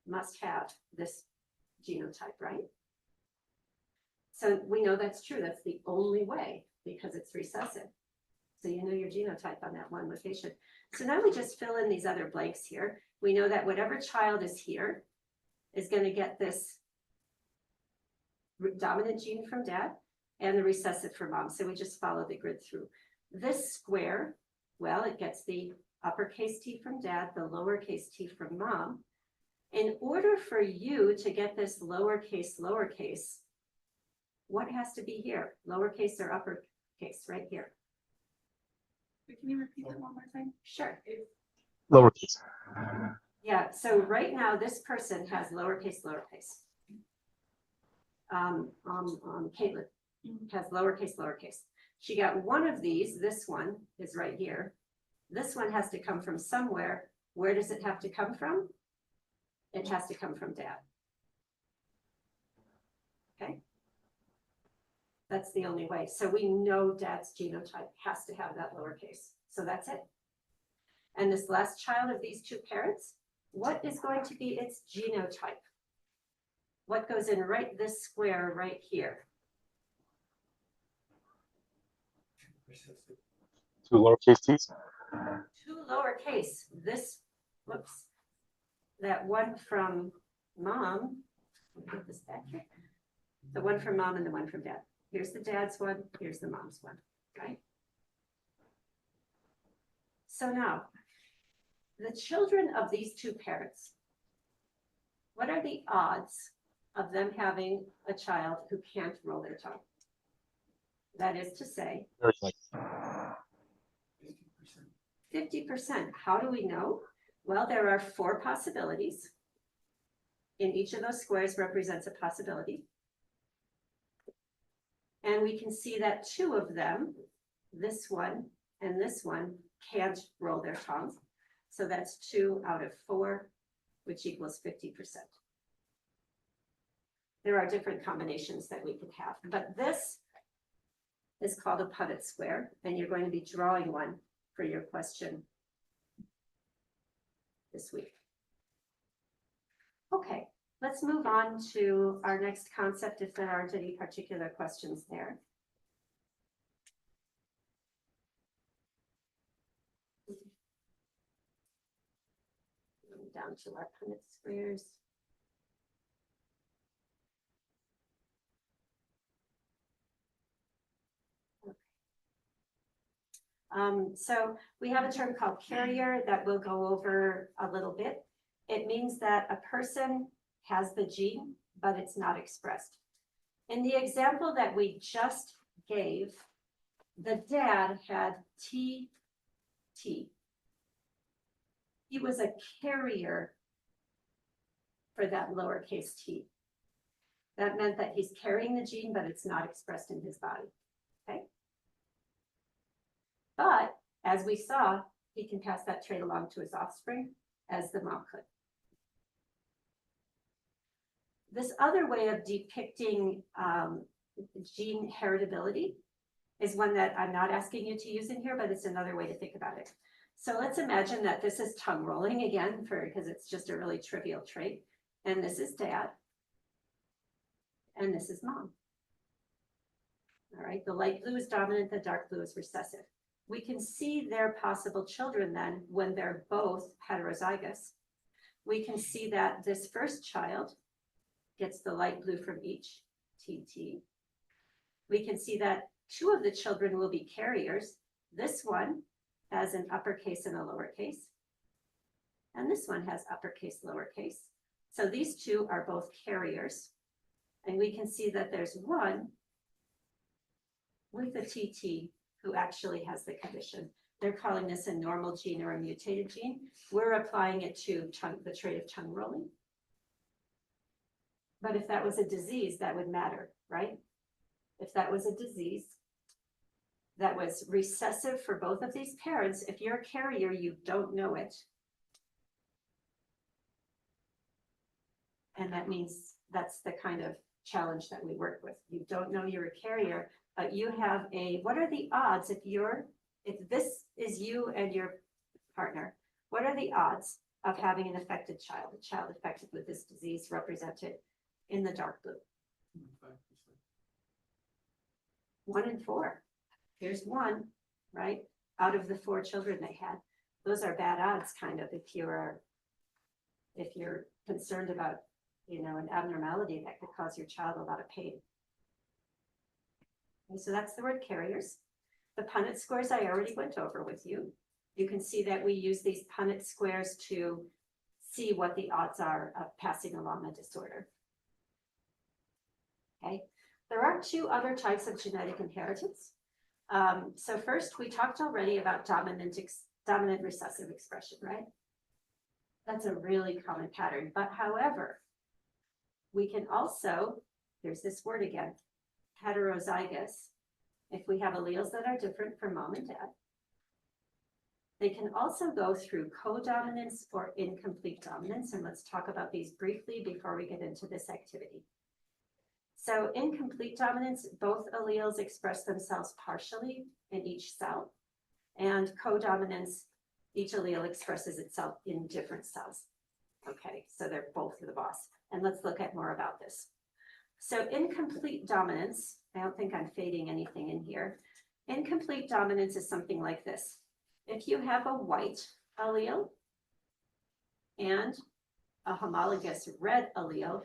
must have this genotype, right? So we know that's true. That's the only way because it's recessive. So you know your genotype on that one location. So now we just fill in these other blanks here. We know that whatever child is here is going to get this dominant gene from dad and the recessive from mom. So we just follow the grid through. This square, well, it gets the uppercase T from dad, the lowercase t from mom. In order for you to get this lowercase, what has to be here? Lowercase or uppercase right here? Can you repeat that one more time? Sure. Lowercase. Yeah, so right now this person has lowercase. Caitlin has lowercase. She got one of these, this one is right here. This one has to come from somewhere. Where does it have to come from? It has to come from dad. Okay. That's the only way. So we know dad's genotype has to have that lowercase. So that's it. And this last child of these two parents, what is going to be its genotype? What goes in right this square right here? Two lowercase t's. Two lowercase. This, whoops, that one from mom. Let me put this back here. The one from mom and the one from dad. Here's the dad's one, here's the mom's one, right? So now, the children of these two parents, what are the odds of them having a child who can't roll their tongue? That is to say, Very likely. 50%. 50%. How do we know? Well, there are 4 possibilities. In each of those squares represents a possibility. And we can see that 2 of them, this one and this one, can't roll their tongue. So that's 2 out of 4, which equals 50%. There are different combinations that we could have, but this is called a Punnett square, and you're going to be drawing one for your question this week. Okay, let's move on to our next concept if there aren't any particular questions there. Down to our Punnett squares. So we have a term called carrier that we'll go over a little bit. It means that a person has the gene, but it's not expressed. In the example that we just gave, the dad had TT. He was a carrier for that lowercase t. That meant that he's carrying the gene, but it's not expressed in his body, okay? But as we saw, he can pass that trait along to his offspring as the mom could. This other way of depicting gene heritability is one that I'm not asking you to use in here, but it's another way to think about it. So let's imagine that this is tongue rolling again, because it's just a really trivial trait. And this is dad. And this is mom. All right, the light blue is dominant, the dark blue is recessive. We can see their possible children then when they're both heterozygous. We can see that this first child gets the light blue from each TT. We can see that 2 of the children will be carriers. This one has an uppercase and a lowercase. And this one has uppercase, lowercase. So these 2 are both carriers. And we can see that there's one with the TT who actually has the condition. They're calling this a normal gene or a mutated gene. We're applying it to the trait of tongue rolling. But if that was a disease, that would matter, right? If that was a disease that was recessive for both of these parents, if you're a carrier, you don't know it. And that means that's the kind of challenge that we work with. You don't know you're a carrier, but you have what are the odds if this is you and your partner, what are the odds of having an affected child, a child affected with this disease represented in the dark blue? 5%. 1 in 4. Here's one, right? Out of the 4 children they had. Those are bad odds, kind of, if you're concerned about, an abnormality that could cause your child a lot of pain. Okay, so that's the word carriers. The Punnett scores I already went over with you. You can see that we use these Punnett squares to see what the odds are of passing along a disorder. Okay, there are 2 other types of genetic inheritance. So first, we talked already about dominant recessive expression, right? That's a really common pattern, but however, we can also, there's this word again, heterozygous. If we have alleles that are different from mom and dad, they can also go through codominance or incomplete dominance, and let's talk about these briefly before we get into this activity. So incomplete dominance, both alleles express themselves partially in each cell, and codominance, each allele expresses itself in different cells. Okay, so they're both the boss. And let's look at more about this. So incomplete dominance, I don't think I'm fading anything in here. Incomplete dominance is something like this. If you have a white allele and a homologous red allele,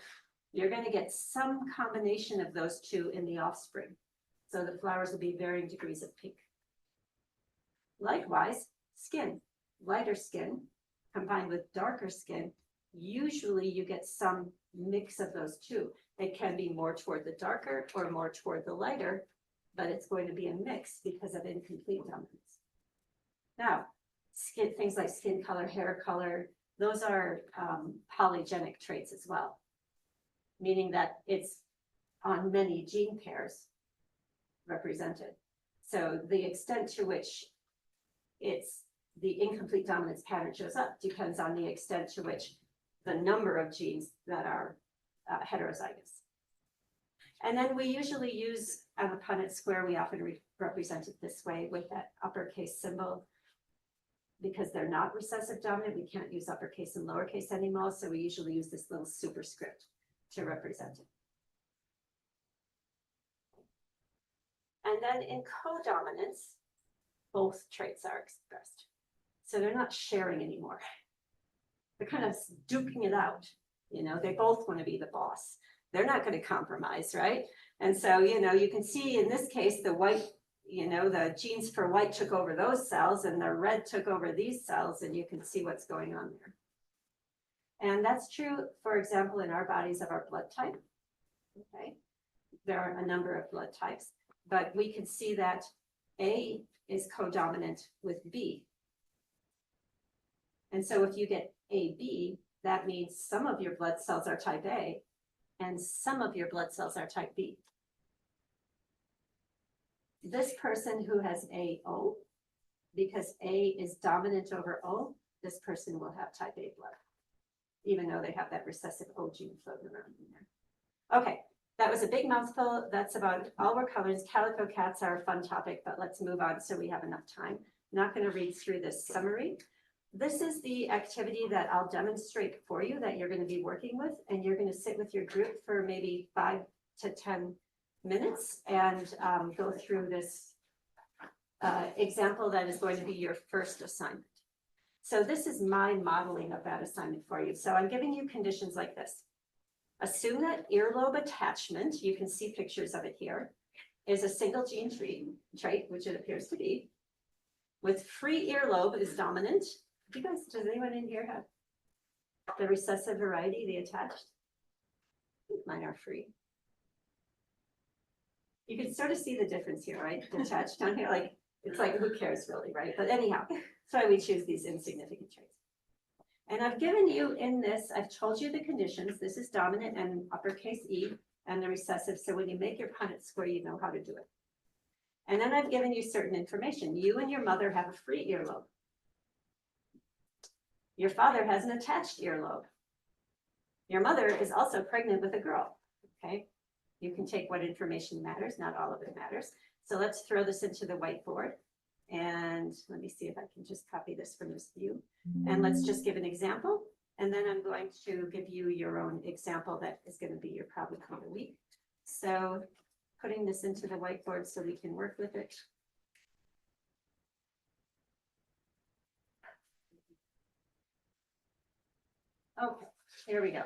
you're going to get some combination of those 2 in the offspring. So the flowers will be varying degrees of pink. Likewise, skin, lighter skin combined with darker skin, usually you get some mix of those 2. It can be more toward the darker or more toward the lighter, but it's going to be a mix because of incomplete dominance. Now, things like skin color, hair color, those are polygenic traits as well, meaning that it's on many gene pairs represented. So the extent to which it's the incomplete dominance pattern shows up depends on the extent to which the number of genes that are heterozygous. And then we usually use on the Punnett square, we often represent it this way with that uppercase symbol. Because they're not recessive dominant, we can't use uppercase and lowercase anymore, so we usually use this little superscript to represent it. And then in codominance, both traits are expressed. So they're not sharing anymore. They're kind of duking it out. They both want to be the boss. They're not going to compromise, right? And so, you can see in this case, the white, the genes for white took over those cells and the red took over these cells, and you can see what's going on there. And that's true, for example, in our bodies of our blood type. Okay, there are a number of blood types, but we can see that A is codominant with B. And so if you get AB, that means some of your blood cells are type A and some of your blood cells are type B. This person who has AO, because A is dominant over O, this person will have type A blood, even though they have that recessive O gene floating around in there. Okay, that was a big mouthful. That's about all we're covering. Calico cats are a fun topic, but let's move on so we have enough time. I'm not going to read through this summary. This is the activity that I'll demonstrate for you that you're going to be working with, and you're going to sit with your group for maybe 5 to 10 minutes and go through this example that is going to be your first assignment. So this is my modeling of that assignment for you. So I'm giving you conditions like this. Assume that earlobe attachment, you can see pictures of it here, is a single gene trait, which it appears to be, with free earlobe is dominant. You guys, does anyone in here have the recessive variety, the attached? Mine are free. You can sort of see the difference here, right? Detached down here, like, it's like, who cares really, right? But anyhow, that's why we choose these insignificant traits. And I've given you in this, I've told you the conditions. This is dominant and uppercase E and the recessive. So when you make your Punnett square, you know how to do it. And then I've given you certain information. You and your mother have a free earlobe. Your father has an attached earlobe. Your mother is also pregnant with a girl, okay? You can take what information matters, not all of it matters. So let's throw this into the whiteboard. And let me see if I can just copy this from this view. And let's just give an example. And then I'm going to give you your own example that is going to be your problem of the week. So putting this into the whiteboard so we can work with it. Okay, here we go.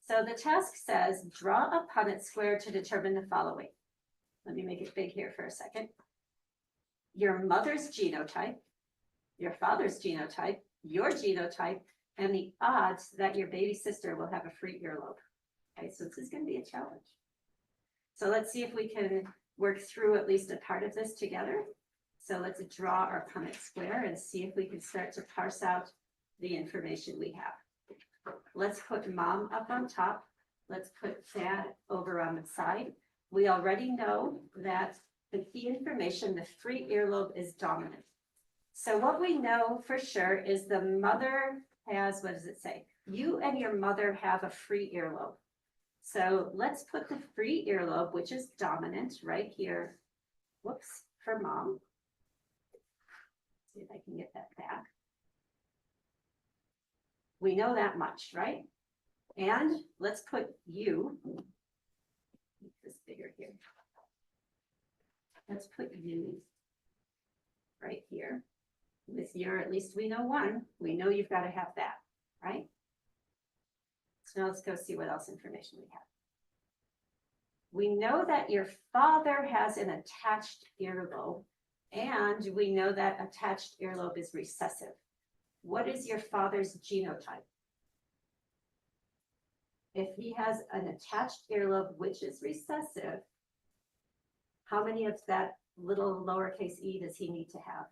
So the task says, draw a Punnett square to determine the following. Let me make it big here for a second. Your mother's genotype, your father's genotype, your genotype, and the odds that your baby sister will have a free earlobe. Okay, so this is going to be a challenge. So let's see if we can work through at least a part of this together. So let's draw our Punnett square and see if we can start to parse out the information we have. Let's put mom up on top. Let's put dad over on the side. We already know that the key information, the free earlobe, is dominant. So what we know for sure is the mother has, what does it say? You and your mother have a free earlobe. So let's put the free earlobe, which is dominant, right here. Whoops, for mom. See if I can get that back. We know that much, right? And let's put you, make this bigger here. Let's put you right here. With your, at least we know one, we know you've got to have that, right? So now let's go see what else information we have. We know that your father has an attached earlobe, and we know that attached earlobe is recessive. What is your father's genotype? If he has an attached earlobe, which is recessive, how many of that little lowercase e does he need to have?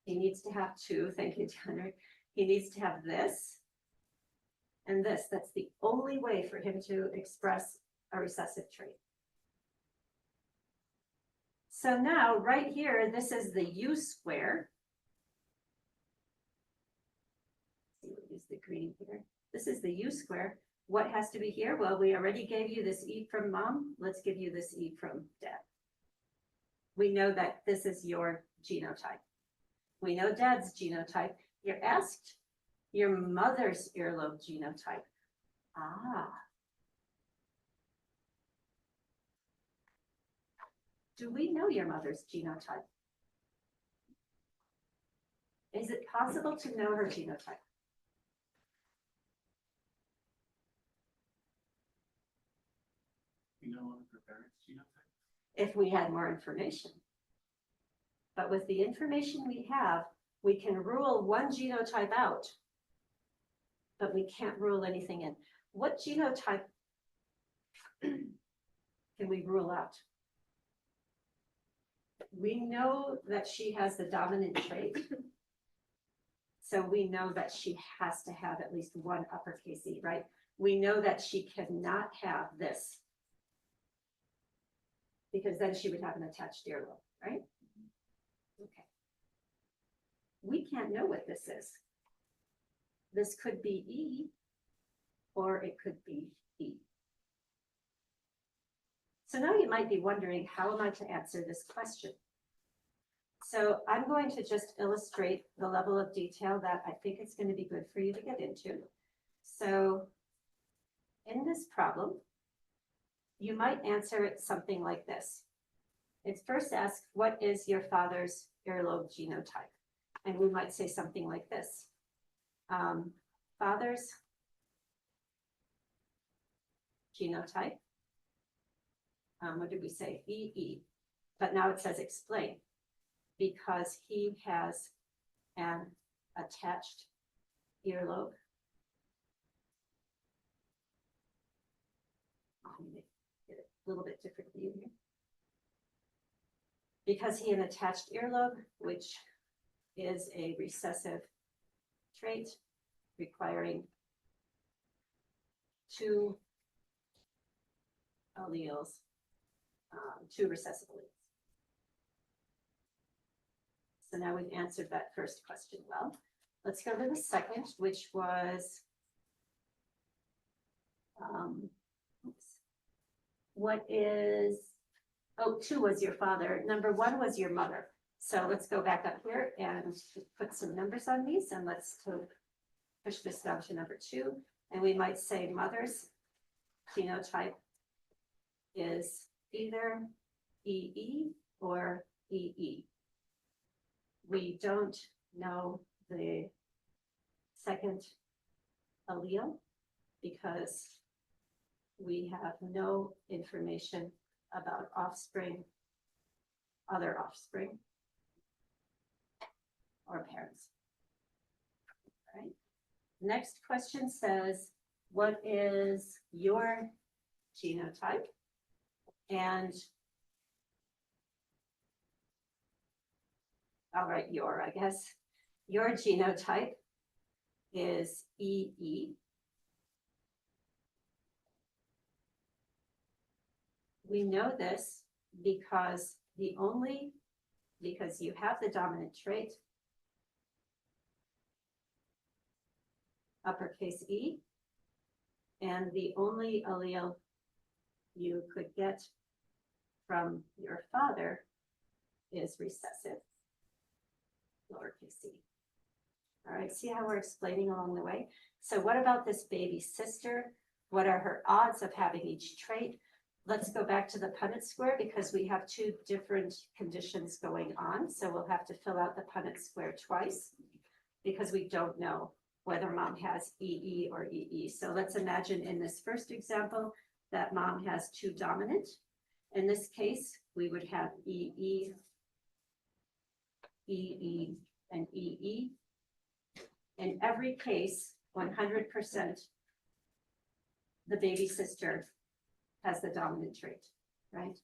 He needs to have 2, thank you, Tanner. He needs to have this and this. That's the only way for him to express a recessive trait. So now, right here, this is the U square. We'll use the green here. This is the U square. What has to be here? Well, we already gave you this E from mom. Let's give you this E from dad. We know that this is your genotype. We know dad's genotype. You're asked your mother's earlobe genotype. Ah. Do we know your mother's genotype? Is it possible to know her genotype? You know one of her parents' genotype? If we had more information. But with the information we have, we can rule one genotype out, but we can't rule anything in. What genotype can we rule out? We know that she has the dominant trait. So we know that she has to have at least one uppercase E, right? We know that she cannot have this, because then she would have an attached earlobe, right? Okay. We can't know what this is. This could be E, or it could be E. So now you might be wondering, how am I to answer this question? So I'm going to just illustrate the level of detail that I think it's going to be good for you to get into. So in this problem, you might answer it something like this. It's first asked, what is your father's earlobe genotype? And we might say something like this. Father's genotype. What did we say? EE. But now it says explain. Because he has an attached earlobe. I'm going to get it a little bit different view here. Because he has an attached earlobe, which is a recessive trait requiring 2 alleles, 2 recessive alleles. So now we've answered that first question well. Let's go to the second, which was, what is Oh, 2 was your father. Number 1 was your mother. So let's go back up here and put some numbers on these and let's push this down to number 2. And we might say mother's genotype is either EE or EE. We don't know the second allele because we have no information about offspring, other offspring, or parents. All right. Next question says, what is your genotype? And I'll write your, I guess. Your genotype is EE. We know this because because you have the dominant trait, uppercase E, and the only allele you could get from your father is recessive, lowercase e. All right, see how we're explaining along the way? So what about this baby sister? What are her odds of having each trait? Let's go back to the Punnett square because we have 2 different conditions going on. So we'll have to fill out the Punnett square twice because we don't know whether mom has EE or EE. So let's imagine in this first example that mom has 2 dominant. In this case, we would have EE, EE, and EE. In every case, 100%, the baby sister has the dominant trait, right?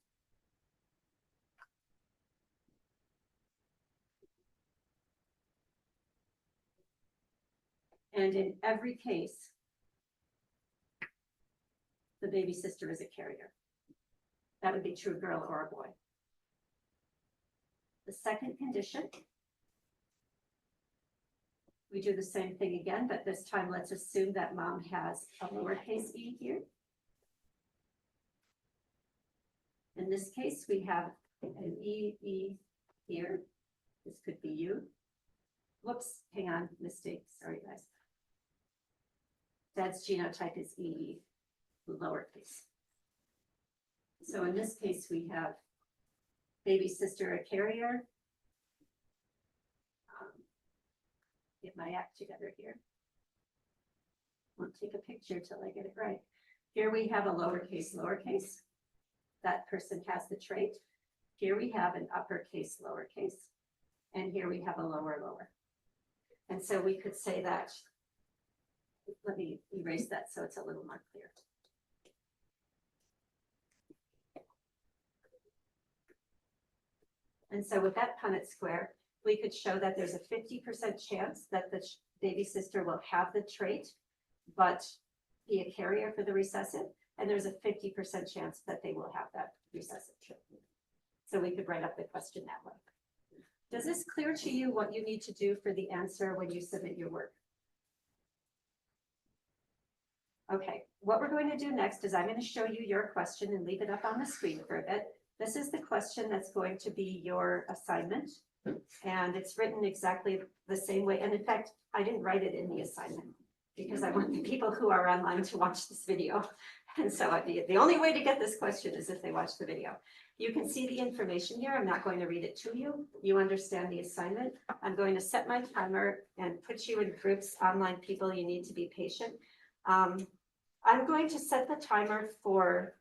And in every case, the baby sister is a carrier. That would be true girl or a boy. The second condition, we do the same thing again, but this time let's assume that mom has a lowercase e here. In this case, we have an EE here. This could be you. Whoops, hang on, mistake, sorry guys. Dad's genotype is EE, lowercase. So in this case, we have baby sister, a carrier. Get my act together here. Won't take a picture till I get it right. Here we have a lowercase, lowercase. That person has the trait. Here we have an uppercase, lowercase. And here we have a lower, lower. And so we could say that, let me erase that so it's a little more clear. And so with that Punnett square, we could show that there's a 50% chance that the baby sister will have the trait, but be a carrier for the recessive. And there's a 50% chance that they will have that recessive trait. So we could write up the question that way. Does this clear to you what you need to do for the answer when you submit your work? Okay, what we're going to do next is I'm going to show you your question and leave it up on the screen for a bit. This is the question that's going to be your assignment. And it's written exactly the same way. And in fact, I didn't write it in the assignment because I want the people who are online to watch this video. And so the only way to get this question is if they watch the video. You can see the information here. I'm not going to read it to you. You understand the assignment. I'm going to set my timer and put you in groups. Online people, you need to be patient. I'm going to set the timer for